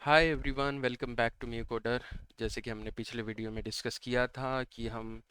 Hi everyone, welcome back to me coder. जैसे कि हमने पिछले वीडियो में डिस्कस किया था कि हम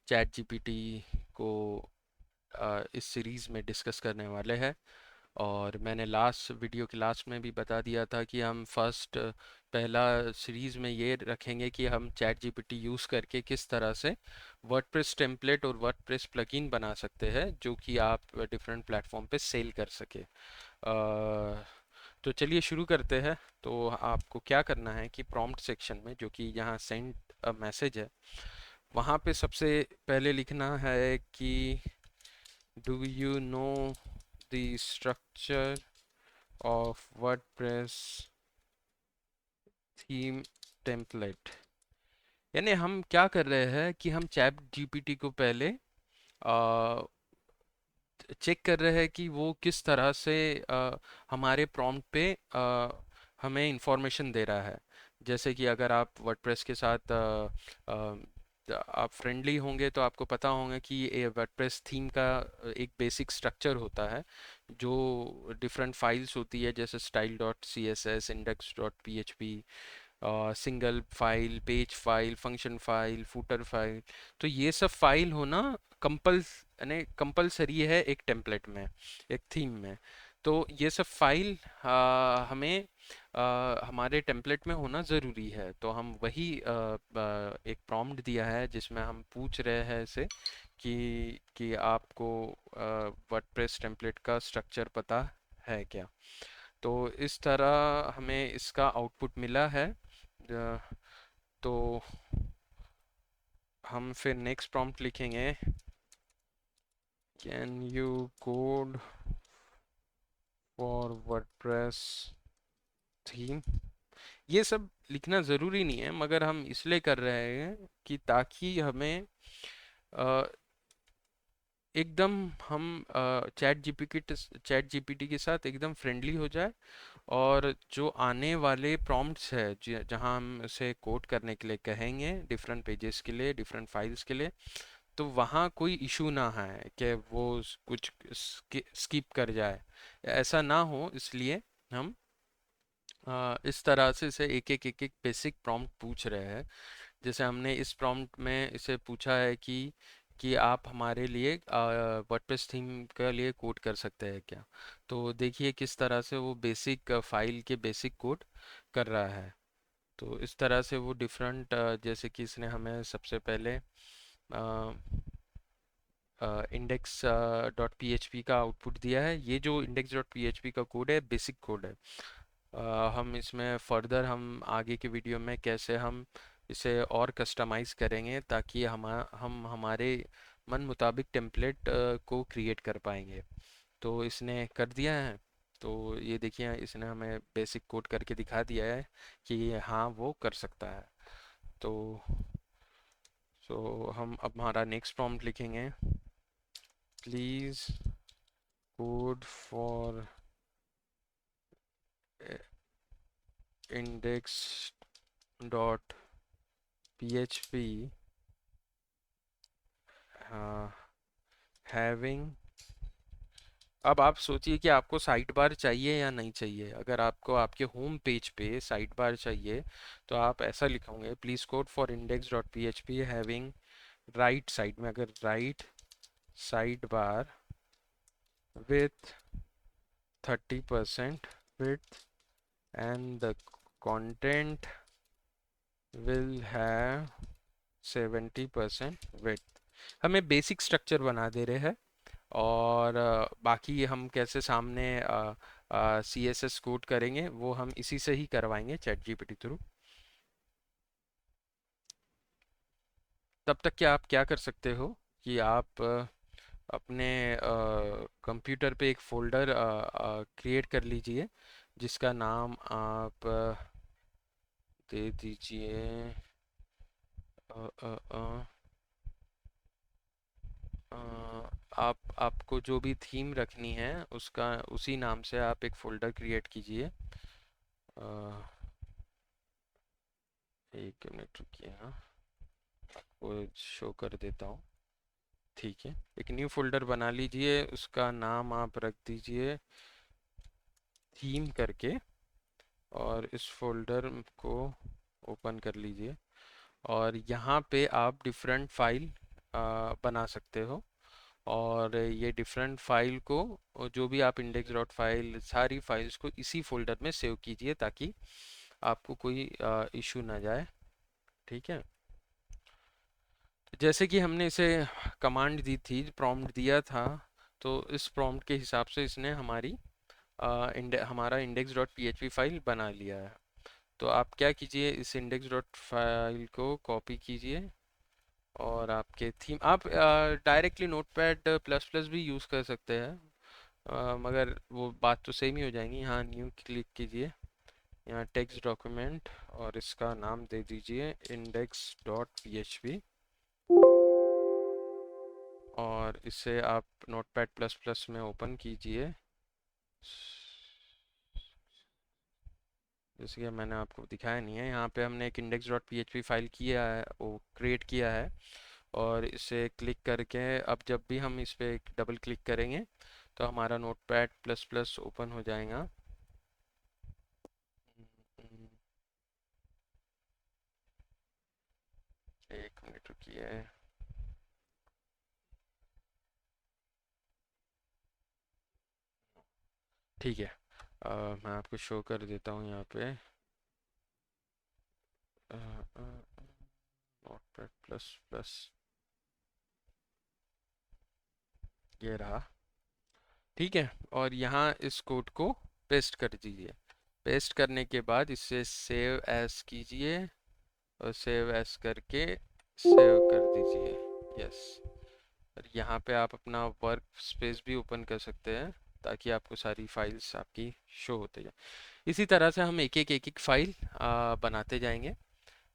चैट जीपीटी को इस सीरीज़ में डिस्कस करने वाले हैं। और मैंने लास्ट वीडियो के लास्ट में भी बता दिया था कि हम फर्स्ट पहला सीरीज़ में ये रखेंगे कि हम चैट जीपीटी यूज़ करके किस तरह से वर्डप्रेस टेम्पलेट और वर्डप्रेस प्लगइन बना सकते हैं जो कि आप डिफरेंट प्लेटफॉर्म पे सेल कर सके। तो चलिए शुरू करते हैं। तो आपको क्या करना है कि प्रॉम्प्ट सेक्शन में, जो कि यहाँ सेंड अ मैसेज है, वहाँ पे सबसे पहले लिखना है कि do you know the structure of WordPress theme template. यानी हम क्या कर रहे हैं कि हम चैट जीपीटी को पहले चेक कर रहे हैं कि वो किस तरह से हमारे प्रॉम्प्ट पे हमें इंफॉर्मेशन दे रहा है। जैसे कि अगर आप वर्डप्रेस के साथ आप फ्रेंडली होंगे तो आपको पता होगा कि ये वर्डप्रेस थीम का एक बेसिक स्ट्रक्चर होता है जो डिफरेंट फाइल्स होती है, जैसे style dot C S S, index dot P H P, single file, page file, function file, footer file. तो ये सब फाइल होना यानी कंपलसरी है एक टेम्पलेट में, एक थीम में। तो ये सब फाइल हमें हमारे टेम्पलेट में होना ज़रूरी है। तो हम वही एक प्रॉम्प्ट दिया है जिसमें हम पूछ रहे हैं इसे कि आपको वर्डप्रेस टेम्पलेट का स्ट्रक्चर पता है क्या। तो इस तरह हमें इसका आउटपुट मिला है। तो हम फिर नेक्स्ट प्रॉम्प्ट लिखेंगे, can you code for WordPress theme. ये सब लिखना ज़रूरी नहीं है, मगर हम इसलिए कर रहे हैं कि ताकि हमें अ, एकदम हम चैट जीपीटी के साथ एकदम फ्रेंडली हो जाए। और जो आने वाले प्रॉम्प्ट्स है जहाँ हम उसे कोड करने के लिए कहेंगे डिफरेंट पेजेस के लिए, डिफरेंट फाइल्स के लिए, तो वहाँ कोई इशू ना है कि वो कुछ स्किप कर जाए, ऐसा ना हो। इसलिए हम इस तरह से इसे एक एक बेसिक प्रॉम्प्ट पूछ रहे हैं। जैसे हमने इस प्रॉम्प्ट में इसे पूछा है कि आप हमारे लिए वर्डप्रेस थीम के लिए कोड कर सकते हैं क्या। तो देखिए किस तरह से वो बेसिक फाइल के बेसिक कोड कर रहा है। तो इस तरह से वो डिफरेंट, जैसे कि इसने हमें सबसे पहले index dot P H P का आउटपुट दिया है। ये जो index dot P H P का कोड है, बेसिक कोड है। हम इसमें फर्दर हम आगे के वीडियो में कैसे हम इसे और कस्टमाइज़ करेंगे ताकि हम हमारे मन मुताबिक टेम्पलेट को क्रिएट कर पाएंगे। तो इसने कर दिया है। तो ये देखिए इसने हमें बेसिक कोड करके दिखा दिया है कि हाँ वो कर सकता है। तो हम अब हमारा नेक्स्ट प्रॉम्प्ट लिखेंगे, please code for index dot P H P having. अब आप सोचिए कि आपको साइड बार चाहिए या नहीं चाहिए। अगर आपको आपके होम पेज पे साइड बार चाहिए तो आप ऐसा लिखोगे, please code for index dot P H P having right side में, अगर right side bar with 30% width and the content will have 70% width। हमें बेसिक स्ट्रक्चर बना दे रहे हैं। और बाकी हम कैसे सामने सी एस एस कोड करेंगे वो हम इसी से ही करवाएंगे चैट जीपीटी थ्रू। तब तक क्या आप क्या कर सकते हो कि आप अपने कंप्यूटर पे एक फोल्डर क्रिएट कर लीजिए जिसका नाम आप दे दीजिए अ, अ, अ, अ, आपको जो भी थीम रखनी है उसका उसी नाम से आप एक फोल्डर क्रिएट कीजिए। अ, एक मिनट रुकिए, हाँ वो शो कर देता हूँ। ठीक है, एक न्यू फोल्डर बना लीजिए, उसका नाम आप रख दीजिए थीम करके। और इस फोल्डर को ओपन कर लीजिए और यहाँ पे आप डिफरेंट फाइल बना सकते हो। और ये डिफरेंट फाइल को जो भी आप इंडेक्स डॉट फाइल सारी फाइल्स को इसी फोल्डर में सेव कीजिए ताकि आपको कोई इशू ना जाए। ठीक है। जैसे कि हमने इसे कमांड दी थी, प्रॉम्प्ट दिया था, तो इस प्रॉम्प्ट के हिसाब से इसने हमारा इंडेक्स डॉट पीएचपी फाइल बना लिया है। तो आप क्या कीजिए, इस इंडेक्स डॉट फाइल को कॉपी कीजिए और आपके थीम आप डायरेक्टली नोटपैड प्लस प्लस भी यूज़ कर सकते हैं, मगर वो बात तो सेम ही हो जाएंगी। यहाँ न्यू क्लिक कीजिए, यहाँ टेक्स्ट डॉक्यूमेंट और इसका नाम दे दीजिए इंडेक्स डॉट पीएचपी और इसे आप नोटपैड प्लस प्लस में ओपन कीजिए। जैसे कि मैंने आपको दिखाया नहीं है, यहाँ पे हमने एक इंडेक्स डॉट पीएचपी फाइल किया है, वो क्रिएट किया है। और इसे क्लिक करके अब जब भी हम इस पे डबल क्लिक करेंगे तो हमारा नोटपैड प्लस प्लस ओपन हो जाएगा। एक मिनट रुकिए। ठीक है, मैं आपको शो कर देता हूँ यहाँ पे नोटपैड प्लस प्लस, ये रहा। ठीक है, और यहाँ इस कोड को पेस्ट कर दीजिए। पेस्ट करने के बाद इसे सेव एज कीजिए और सेव एज करके सेव कर दीजिए। यस। और यहाँ पे आप अपना वर्क स्पेस भी ओपन कर सकते हैं ताकि आपको सारी फाइल्स आपकी शो होते जाए। इसी तरह से हम एक एक फाइल बनाते जाएंगे।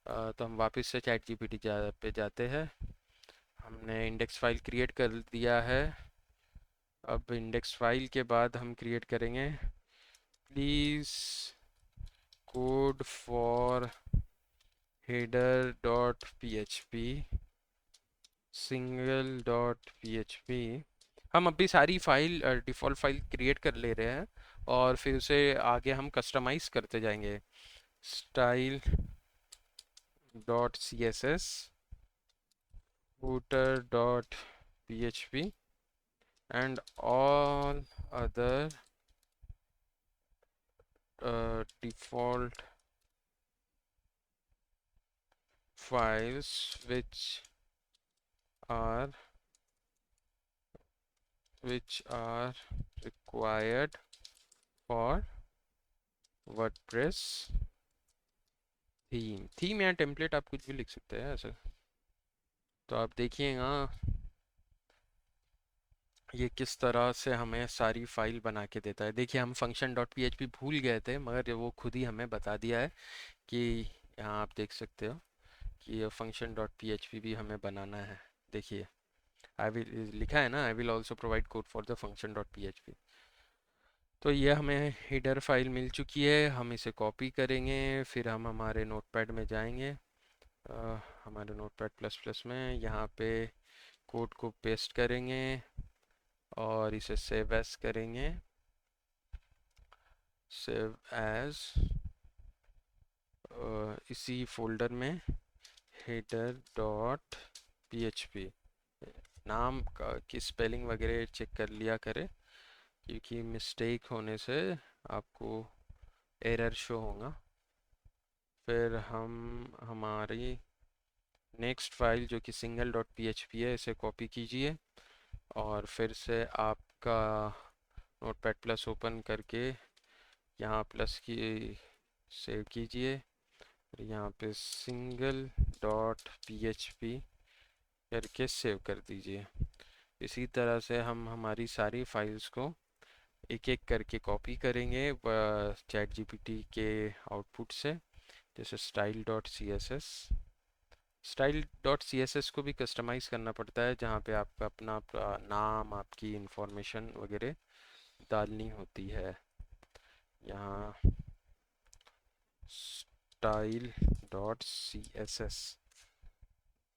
तो हम वापस से चैट जीपीटी पे जाते हैं। हमने इंडेक्स फाइल क्रिएट कर दिया है। अब इंडेक्स फाइल के बाद हम क्रिएट करेंगे please code for header dot PHP single dot PHP. हम अभी सारी फाइल डिफ़ॉल्ट फाइल क्रिएट कर ले रहे हैं और फिर उसे आगे हम कस्टमाइज करते जाएंगे। Style dot C S S footer dot php and all other default files are which are required for WordPress theme या टेम्पलेट आप कुछ भी लिख सकते हैं ऐसा। तो आप देखिएगा ये किस तरह से हमें सारी फाइल बना के देता है। देखिए हम फंक्शन डॉट पीएचपी भूल गए थे मगर वो खुद ही हमें बता दिया है कि यहाँ आप देख सकते हो कि ये फंक्शन डॉट पीएचपी भी हमें बनाना है। देखिए आई विल लिखा है ना, I will also provide code for the function dot PHP. तो ये हमें हेडर फाइल मिल चुकी है, हम इसे कॉपी करेंगे, फिर हम हमारे नोटपैड में जाएंगे, हमारे नोटपैड प्लस प्लस में यहाँ पे कोड को पेस्ट करेंगे और इसे सेव एज करेंगे। सेव एज इसी फोल्डर में हेडर डॉट पीएचपी नाम की स्पेलिंग वगैरह चेक कर लिया करें क्योंकि मिस्टेक होने से आपको एरर शो होगा। फिर हम हमारी नेक्स्ट फाइल जो कि सिंगल डॉट पीएचपी है इसे कॉपी कीजिए और फिर से आपका नोटपैड प्लस ओपन करके यहाँ प्लस की सेव कीजिए और यहाँ पे सिंगल डॉट पीएचपी करके सेव कर दीजिए। इसी तरह से हम हमारी सारी फाइल्स को एक एक करके कॉपी करेंगे चैट जीपीटी के आउटपुट से। जैसे style dot C S S को भी कस्टमाइज़ करना पड़ता है जहाँ पे आपका अपना नाम आपकी इंफॉर्मेशन वगैरह डालनी होती है। यहाँ style dot C S S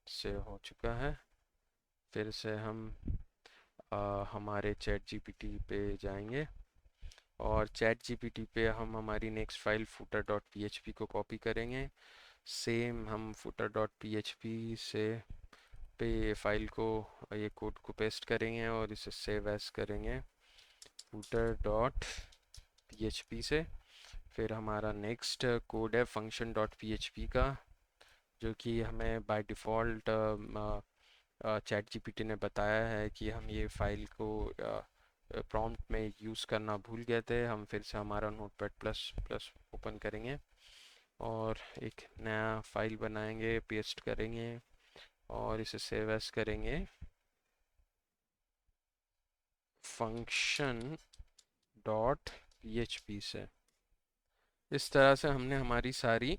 से हो चुका है। फिर से हम हमारे चैट जीपीटी पे जाएंगे और चैट जीपीटी पे हम हमारी next file footer dot php को कॉपी करेंगे। सेम हम footer डॉट php से पे ये फाइल को, ये कोड को पेस्ट करेंगे और इसे सेव एज करेंगे footer डॉट php से। फिर हमारा नेक्स्ट कोड है फंक्शन डॉट php का, जो कि हमें बाय डिफ़ॉल्ट चैट जीपीटी ने बताया है कि हम ये फाइल को प्रॉम्प्ट में यूज़ करना भूल गए थे। हम फिर से हमारा नोटपैड प्लस प्लस ओपन करेंगे और एक नया फाइल बनाएंगे, पेस्ट करेंगे और इसे सेव एज करेंगे फंक्शन डॉट php से। इस तरह से हमने हमारी सारी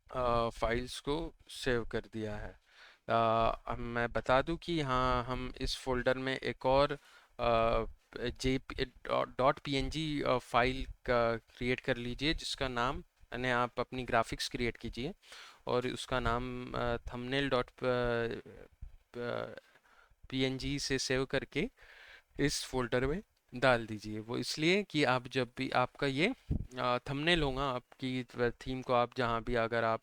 फाइल्स को सेव कर दिया है। अब मैं बता दूं कि हाँ, हम इस फोल्डर में एक और जे डॉट पीएनजी फाइल का क्रिएट कर लीजिए, जिसका नाम, यानी आप अपनी ग्राफिक्स क्रिएट कीजिए और उसका नाम थंबनेल डॉट पीएनजी से सेव करके इस फोल्डर में डाल दीजिए। वो इसलिए कि आप जब भी आपका ये थंबनेल होगा आपकी थीम को, आप जहाँ भी, अगर आप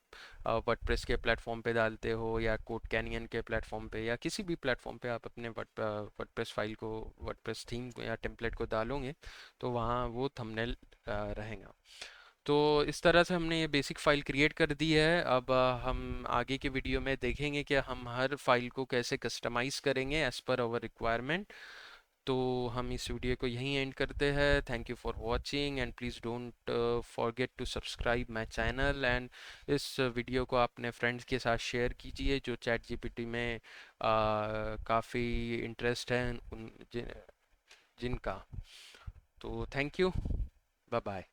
वर्डप्रेस के प्लेटफॉर्म पे डालते हो या कोड कैनियन के प्लेटफॉर्म पे या किसी भी प्लेटफॉर्म पे आप अपने वर्डप्रेस फाइल को, वर्डप्रेस थीम को या टेम्पलेट को डालोगे, तो वहाँ वो थंबनेल रहेगा। तो इस तरह से हमने ये बेसिक फाइल क्रिएट कर दी है। अब हम आगे के वीडियो में देखेंगे कि हम हर फाइल को कैसे कस्टमाइज़ करेंगे एज़ पर आवर रिक्वायरमेंट। तो हम इस वीडियो को यहीं एंड करते हैं। Thank you for watching and please don't forget to subscribe my channel, and इस वीडियो को अपने फ्रेंड्स के साथ शेयर कीजिए जो चैट जीपीटी में काफ़ी इंटरेस्ट है जिनका। तो थैंक यू, बाय बाय।